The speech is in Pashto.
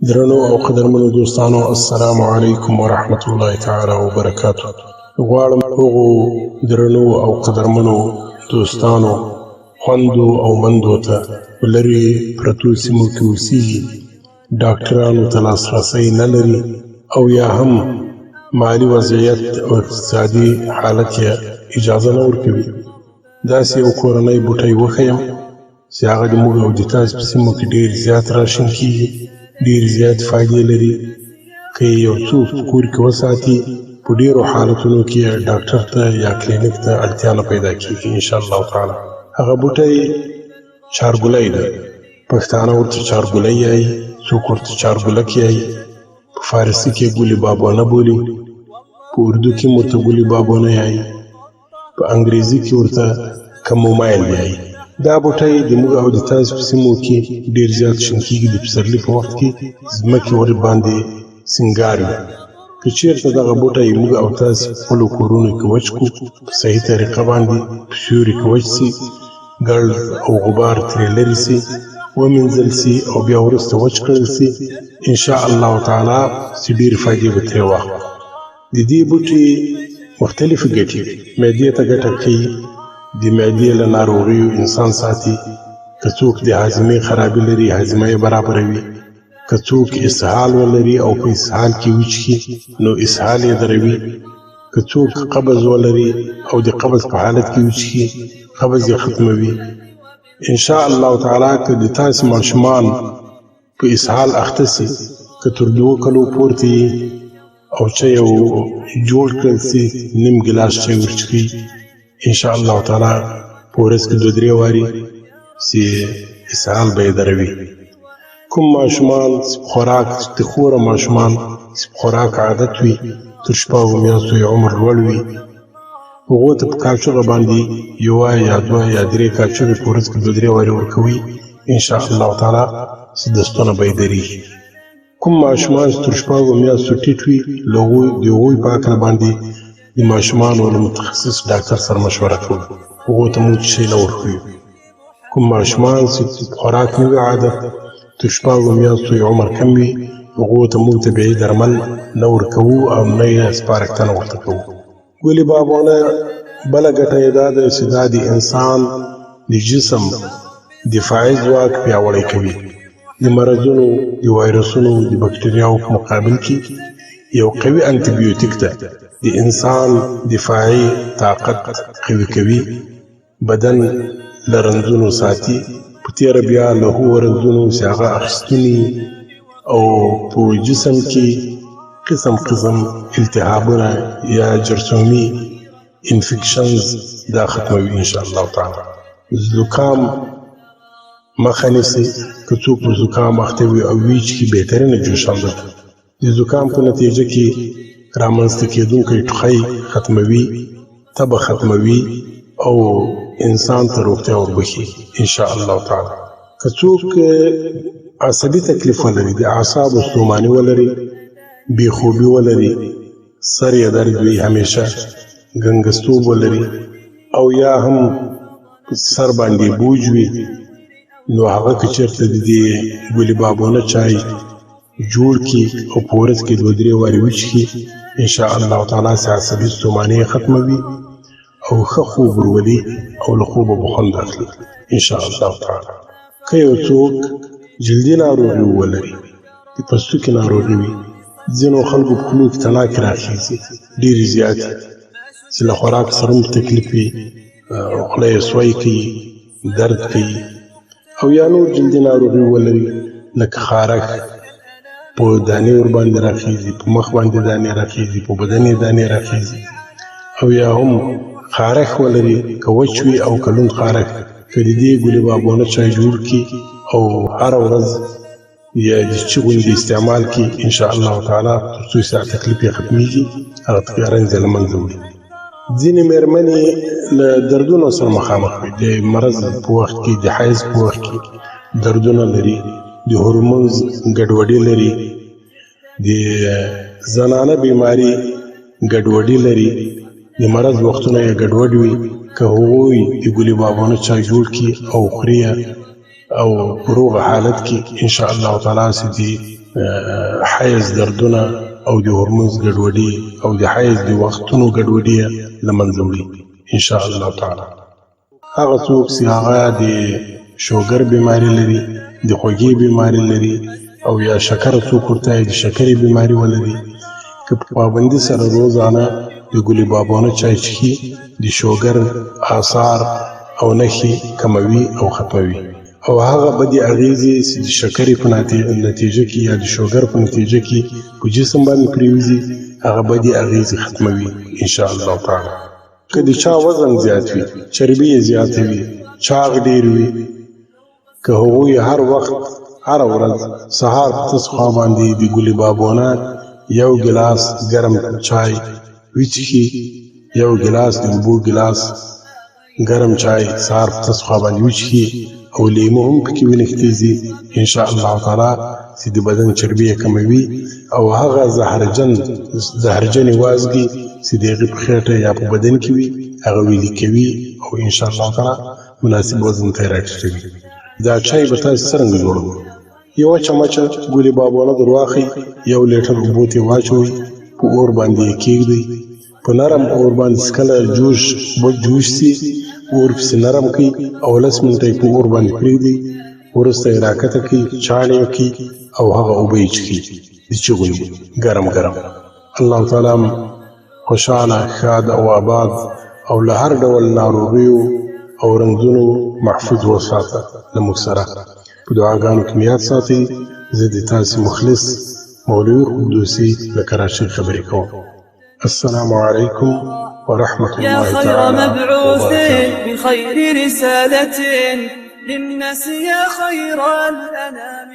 درنو او قدرمنو دوستانو، السلام علیکم ورحمت الله تعالی وبرکاتو. غواړم هغو درنو او قدرمنو دوستانو، خوندو او مندو ته لرې پرتو سیمو کې اوسېږي، ډاکټرانو ته لاسرسی نه لري او یا هم مالي وضعیت او اقتصادي حالت یې اجازه نه ورکوي، داسې یو کورنی بوټی وښیم چې هغه د موږ او د تاسو په سیمو کې ډېر زیات راشن کېږي، ډېر زیات فایدې لري. که یې یو څوک په کور کې وساتي، په ډېرو حالتونو کې ډاکټر ته یا کلینیک ته اړتیا نه پیدا کېږي انشاءالله تعالی. هغه بوټی چارګولی ده، پښتانه ورته چارګولی یایي، څوک ورته چارګولک یایي، په فارسي کې ګلي بابونه بولي، په اردو کې ورته ګلي بابونه یایي، په انګریزي کې ورته کمومایل یایي. دا بوټی د موږ او د تاسو په سیمو کې ډېر زیات شین کېږي. د پسرلي په وخت کې ځمکې ور باندې سینګار وي. که چېرته دغه بوټی موږ او تاسو په خپلو کورونو کې وچ کړو، په صحیح طریقه باندې په سیوري کې وچ سي، ګرد او غبار ترې لرې سي، ومینځل سي او بیا وروسته وچ کړل سي، انشاءالله تعالی چې ډېرې فایدې به ترې واخلو. د دې بوټي مختلفې ګټې، معدې ته ګټه کوي، د معدې له ناروغیو انسان ساتي. که څوک د هاضمې خرابي لري، هاضمه یې برابروي. که څوک اسهال ولري او په اسهال کې وچکي، نو اسهال یې دروي. که څوک قبض ولري او د قبض په حالت کې وچکي، قبض یې ختموي. انشاءالله تعالی که د تاسو ماشومان په اسهال اخته سي، که تر 2 کلو پورته یې او چای او جوړ کړل سي، نیم ګیلاس چای ورچکي، انشاءالله تعالی په ورځ کې 2-3 وارې چې اسهال به یې دروي. کوم ماشومان چې په خوراک د خوره ماشومان چې په خوراک عادت وي، تر 6 میاشتو یې عمر لوړ وي، هغو ته په کاچوغه باندې 1 یا 2 یا 3 کاچوغې په ورځ کې 2-3 وارې ورکوي، انشاءالله تعالی چې دستونه به یې درېږي. کوم ماشومان چې تر 6 میاشتو ټیټ وي، له هغوی په هکله باندې د ماشومانو له متخصص ډاکټر سره مشوره کوو، هغو ته موږ شی نه ورکوو. کوم ماشومان چې خوراک نه وي عادت، تر 6 میاشتو یې عمر کم وي، هغو ته موږ طبیعي درمل نه ورکوو او نه یې سپارښتنه ورته کوو. ګلي بابونه بله ګټه یې دا ده چې دا د انسان د جسم دفاعي ځواک پیاوړی کوي. د مرضونو، د وایرسونو، د بکټریاو په مقابل کې یو قوي انټي بیوټیک ده. د انسان دفاعي طاقت قوي کوي، بدن له رنځونو ساتي، په تېره بیا له هغو رنځونو چې هغه اخیستوني او په جسم کې قسم قسم التهابونه یا جرثومي انفیکشنز دا ختموي انشاءالله تعالی. زکام مخه نیسي. که څوک په زکام اخته وي او ویچکي، بهترینه جوشان ده. د زکام په نتیجه کې رامنځته کېدونکی ټوخی ختموي، تبه ختموي او انسان ته روغتیا وربخي انشاءالله تعالی. که څوک عصبي تکلیف ولري، د اعصابو ستوماني ولري، بېخوبي ولري، سر یې درد وي همیشه، ګنګستوب ولري او یا هم سر باندې بوج وي، نو هغه که چېرته د دې ګلي بابونه چای جوړ کړي او په ورځ کې 2-3 وارې وچکي، انشاءالله تعالی چې عصبي ستوماني یې ختموي او ښه خوب ورولي او له خوبه به خوند اخلي انشاءالله تعالی. که یو څوک جلدي ناروغي ولري، د پوستکي ناروغي وي، ځینو خلکو په خولو کې تناکې راخیږي ډېرې زیاتې، چې له خوراک سره هم تکلیف وي، خوله یې سوی کوي، درد کوي، او یا نور جلدي ناروغي ولري لکه خارښ، په دانې ورباندې راخیږي، په مخ باندې دانې راخیږي، په بدن یې دانې راخیږي، او یا هم خارښ ولري، که وچ وي او که لوند خارښ، که د دې ګلي بابونه چای جوړ کړي او هره ورځ یا د چي غوندې استعمال کړي، انشاءالله تعالی تر څو ساعت تکلیف یې ختمېږي، هغه رنځ یې له منځه وړي. ځینې مېرمنې له دردونو سره مخامخ وي، د مرض په وخت کې، د حیض په وخت کې دردونه لري، د هورمونز ګډوډي لري، د زنانه بیماري ګډوډي لري، د مرض وختونه یې ګډوډ وي. که هغوی د ګلي بابونه چای جوړ کړي او خوري او په روغه حالت کې انشاءالله تعالی چې د حیض دردونه او د هورمونز ګډوډي او د حیض د وختونو ګډوډي له منځه وړي ان شاء الله تعالی. هغه څوک چې هغه د شوګر بیماری لري، د خوږې بیماری لري او یا شکر څوک ورته د شکرې بیماری ولري، که په پابندي سره روزانه د ګلي بابونه چای څښي، د شوګر آثار او نښې کموي او ختموي. او هغه بدې اغېزې چې د شکرې په نتیجه کې یا د شوګر په نتیجه کې په جسم باندې پرېوځي، هغه بدې اغېزې ختموي ان شاء الله تعالی. که د چا وزن زیات وي، چربي یې زیاته وي، چاغ ډېر وي، که هغوی هر وخت هره ورځ سهار په تس خوا باندې د ګلي بابونه یو ګیلاس ګرم چای وڅښي، یو ګیلاس د اوبو ګیلاس ګرم چای سهار په تس خوا باندې وڅښي او لیمو هم پکې ونښتېږي ان شاء الله تعالی، چې د بدن چربي یې کموي او هغه زهرجنې وازګې چې د هغې په خېټه یا په بدن کې وي هغه ویلې کوي او ان شاء الله تعالی مناسب وزن ته یې راټیټوي. دا چای به تاسې څرنګه جوړوئ؟ یوه چمچه ګلي بابونه در واخلئ، 1 لیټر اوبو ته یې واچوئ، په اور باندې یې کېږدئ، په نرم اور باندې چې کله جوش سي اور پسې نرم کړئ او 10 منټه یې په اور باندې پرېږدئ، وروسته یې راکته کړئ، چاڼې یې کړئ او هغه اوبه یې څښئ د چغو ګرم ګرم. الله تعالی خوشحاله، ښاد او آباد او له هر ډول ناروغیو او رنځونو محفوظ وساته. له موږ سره په دعاګانو کې یاد ساتئ. زه د تاسې مخلص مولوي قدوسي له کراچۍ خبرې کوم. السلام عليكم ورحمة الله تعالى وبركاته. يا خير مبعوث بخير رسالة للناس، يا خير الأنام.